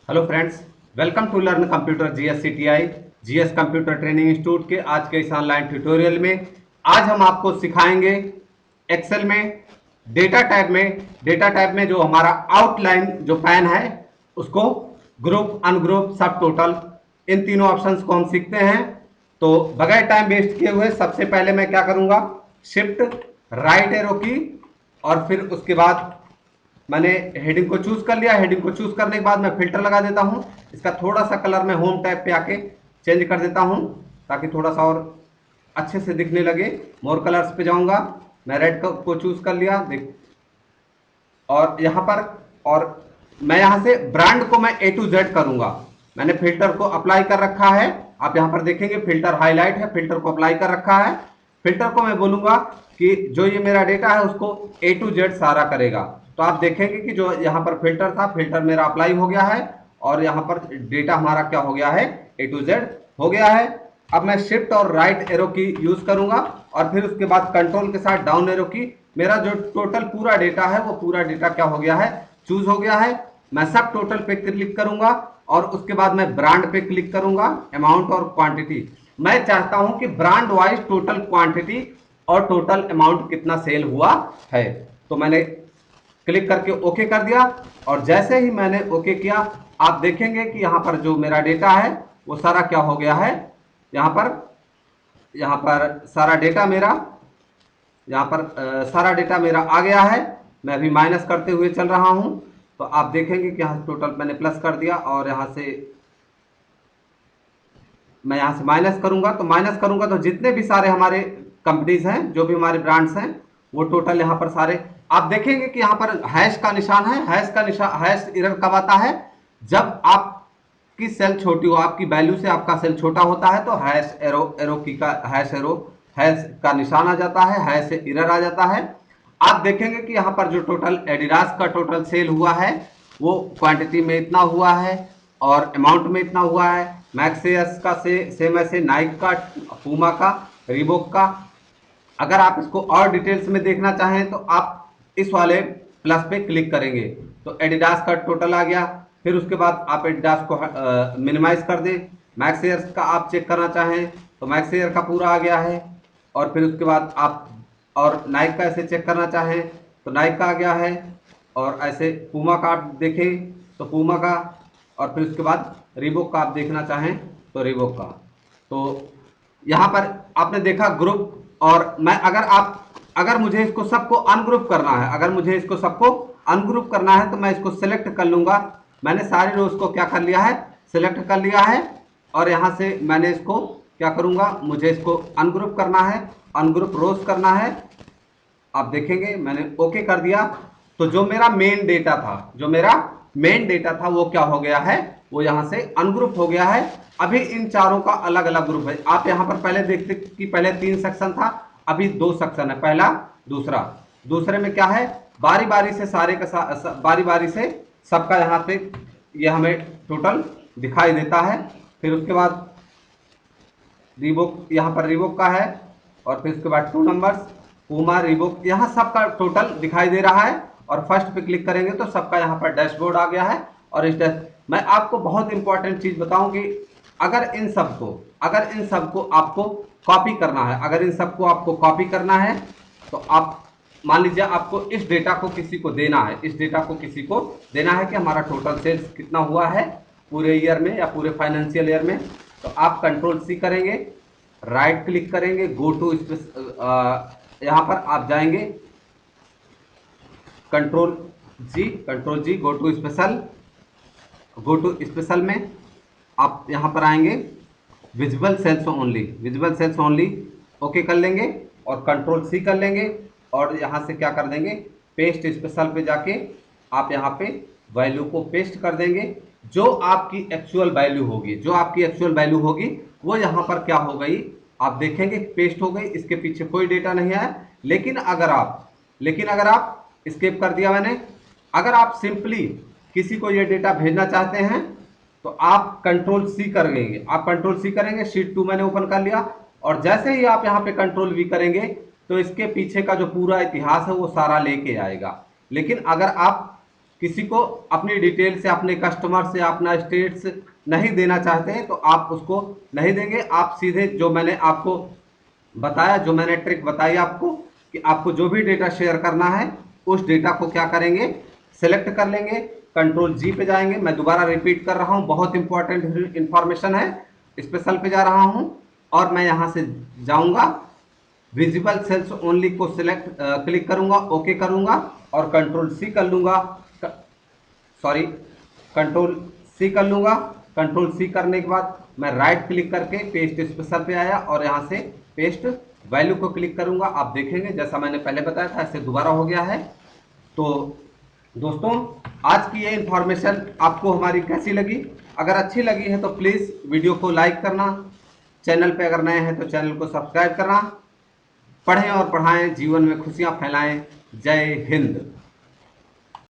Hello friends, welcome to learn computer GS CTI GS computer training institute के आज के इस ऑनलाइन ट्यूटोरियल में आज हम आपको सिखाएंगे एक्सेल में डेटा टाइप में जो हमारा आउटलाइन जो पैन है उसको ग्रुप, अनग्रुप, सब टोटल, इन तीनों ऑप्शंस को हम सीखते हैं। तो बगैर टाइम वेस्ट किए हुए सबसे पहले मैं क्या करूंगा, शिफ्ट राइट एरो की और फिर उसके बाद मैंने हेडिंग को चूज कर लिया। हेडिंग को चूज करने के बाद मैं फिल्टर लगा देता हूं। इसका थोड़ा सा कलर मैं होम टैब पे आके चेंज कर देता हूं ताकि थोड़ा सा और अच्छे से दिखने लगे। मोर कलर्स पे जाऊंगा, मैं रेड को चूज कर लिया देख। और यहां पर और मैं यहां से ब्रांड को मैं ए टू जेड करूंगा। मैंने फिल्टर को अप्लाई कर रखा है। आप यहां पर देखेंगे फिल्टर हाईलाइट है, फिल्टर को अप्लाई कर रखा है। फिल्टर को मैं बोलूंगा कि जो ये मेरा डेटा है उसको ए टू जेड सारा करेगा। तो आप देखेंगे कि जो यहाँ पर फिल्टर था, फिल्टर मेरा अप्लाई हो गया है और यहाँ पर डेटा हमारा क्या हो गया है, ए टू जेड हो गया है। अब मैं शिफ्ट और राइट एरो की यूज करूंगा और फिर उसके बाद कंट्रोल के साथ डाउन एरो की। मेरा जो टोटल पूरा डेटा है वो पूरा डेटा क्या हो गया है, चूज हो गया है। मैं सब टोटल पे क्लिक करूंगा और उसके बाद मैं ब्रांड पे क्लिक करूंगा, अमाउंट और क्वांटिटी। मैं चाहता हूं कि ब्रांड वाइज टोटल क्वांटिटी और टोटल अमाउंट कितना सेल हुआ है। तो मैंने क्लिक करके ओके कर दिया और जैसे ही मैंने ओके किया आप देखेंगे कि यहाँ पर जो मेरा डेटा है वो सारा क्या हो गया है। यहाँ पर सारा डेटा मेरा सारा डेटा मेरा आ गया है। मैं अभी माइनस करते हुए चल रहा हूं तो आप देखेंगे कि यहाँ टोटल मैंने प्लस कर दिया और यहाँ से मैं यहाँ से माइनस करूंगा। तो माइनस करूंगा तो जितने भी सारे हमारे कंपनीज हैं, जो भी हमारे ब्रांड्स हैं, वो टोटल यहाँ पर सारे आप देखेंगे कि यहाँ पर हैश का निशान है। हैश का निशान, हैश एरर कब आता है, जब आपकी सेल छोटी हो, आपकी वैल्यू से आपका सेल छोटा होता है तो हैश एरो एरो की का हैश का निशान आ जाता है, हैश एरर आ जाता है। आप देखेंगे कि यहाँ पर जो टोटल एडिडास का टोटल सेल हुआ है वो क्वांटिटी में इतना हुआ है और अमाउंट में इतना हुआ है। मैक्सियस का सेम ऐसे नाइक का, पूमा का, रिबोक का। अगर आप इसको और डिटेल्स में देखना चाहें तो आप इस वाले प्लस पे क्लिक करेंगे तो एडिडास का टोटल आ गया। फिर उसके बाद आप एडिडास को मिनिमाइज कर दें। मैक्स एयर का आप चेक करना चाहें तो मैक्स एयर का पूरा आ गया है। और फिर उसके बाद आप और नाइक का ऐसे चेक करना चाहें तो नाइक का आ गया है। और ऐसे पूमा का आप देखें तो पूमा का। और फिर उसके बाद रिबोक का आप देखना चाहें तो रिबोक का। तो यहाँ पर आपने देखा ग्रुप। और मैं अगर मुझे इसको सबको अनग्रुप करना है, अगर मुझे इसको सबको अनग्रुप करना है तो मैं इसको सिलेक्ट कर लूंगा। मैंने सारे रोज को क्या कर लिया है, सिलेक्ट कर लिया है। और यहाँ से मैंने इसको क्या करूंगा, मुझे इसको अनग्रुप करना है, अनग्रुप रोज करना है। आप देखेंगे मैंने ओके कर दिया तो जो मेरा मेन डेटा था, जो मेरा मेन डेटा था वो क्या हो गया है, वो यहां से अनग्रुप हो गया है। अभी इन चारों का अलग अलग ग्रुप है। आप यहां पर पहले देखते कि पहले 3 सेक्शन था, अभी 2 सेक्शन है, पहला दूसरा। दूसरे में क्या है, बारी बारी से सारे का बारी बारी से सबका यहाँ पे ये हमें टोटल दिखाई देता है। फिर उसके बाद रिबोक, यहाँ पर रिबोक का है। और फिर उसके बाद 2 नंबर्स पूमा, रिबोक, यहाँ सबका टोटल दिखाई दे रहा है। और फर्स्ट पे क्लिक करेंगे तो सबका यहाँ पर डैशबोर्ड आ गया है। और इस मैं आपको बहुत इंपॉर्टेंट चीज बताऊं कि अगर इन सबको आपको कॉपी करना है, अगर इन सबको आपको कॉपी करना है तो आप मान लीजिए आपको इस डेटा को किसी को देना है, इस डेटा को किसी को देना है कि हमारा टोटल सेल्स कितना हुआ है पूरे ईयर में या पूरे फाइनेंशियल ईयर में। तो आप कंट्रोल सी करेंगे, राइट क्लिक करेंगे, गो टू यहाँ पर आप जाएंगे, control G, go to special में आप यहाँ पर आएंगे, विजुअल सेल्स ओनली ओके कर लेंगे और कंट्रोल सी कर लेंगे। और यहाँ से क्या कर देंगे, पेस्ट स्पेशल पे जाके आप यहाँ पे वैल्यू को पेस्ट कर देंगे। जो आपकी एक्चुअल वैल्यू होगी, जो आपकी एक्चुअल वैल्यू होगी वो यहाँ पर क्या हो गई, आप देखेंगे पेस्ट हो गई। इसके पीछे कोई डेटा नहीं आया। लेकिन अगर आप स्किप कर दिया मैंने, अगर आप सिंपली किसी को ये डेटा भेजना चाहते हैं तो आप कंट्रोल सी कर लेंगे, आप कंट्रोल सी करेंगे, शीट 2 मैंने ओपन कर लिया। और जैसे ही आप यहाँ पे कंट्रोल वी करेंगे तो इसके पीछे का जो पूरा इतिहास है वो सारा लेके आएगा। लेकिन अगर आप किसी को अपनी डिटेल से, अपने कस्टमर से अपना स्टेट्स नहीं देना चाहते हैं तो आप उसको नहीं देंगे। आप सीधे जो मैंने आपको बताया, जो मैंने ट्रिक बताई आपको कि आपको जो भी डेटा शेयर करना है उस डेटा को क्या करेंगे, सेलेक्ट कर लेंगे, कंट्रोल जी पे जाएंगे। मैं दोबारा रिपीट कर रहा हूं, बहुत इंपॉर्टेंट इंफॉर्मेशन है। स्पेशल पे जा रहा हूं और मैं यहां से जाऊंगा, विजिबल सेल्स ओनली को सिलेक्ट क्लिक करूंगा, ओके करूंगा और कंट्रोल सी कर लूंगा, सॉरी कंट्रोल सी कर लूंगा। कंट्रोल सी करने के बाद मैं राइट क्लिक करके पेस्ट स्पेशल पे आया और यहां से पेस्ट वैल्यू को क्लिक करूंगा। आप देखेंगे जैसा मैंने पहले बताया था ऐसे दोबारा हो गया है। तो दोस्तों, आज की ये इंफॉर्मेशन आपको हमारी कैसी लगी? अगर अच्छी लगी है तो प्लीज़ वीडियो को लाइक करना, चैनल पे अगर नए हैं तो चैनल को सब्सक्राइब करना। पढ़ें और पढ़ाएं, जीवन में खुशियां फैलाएं। जय हिंद।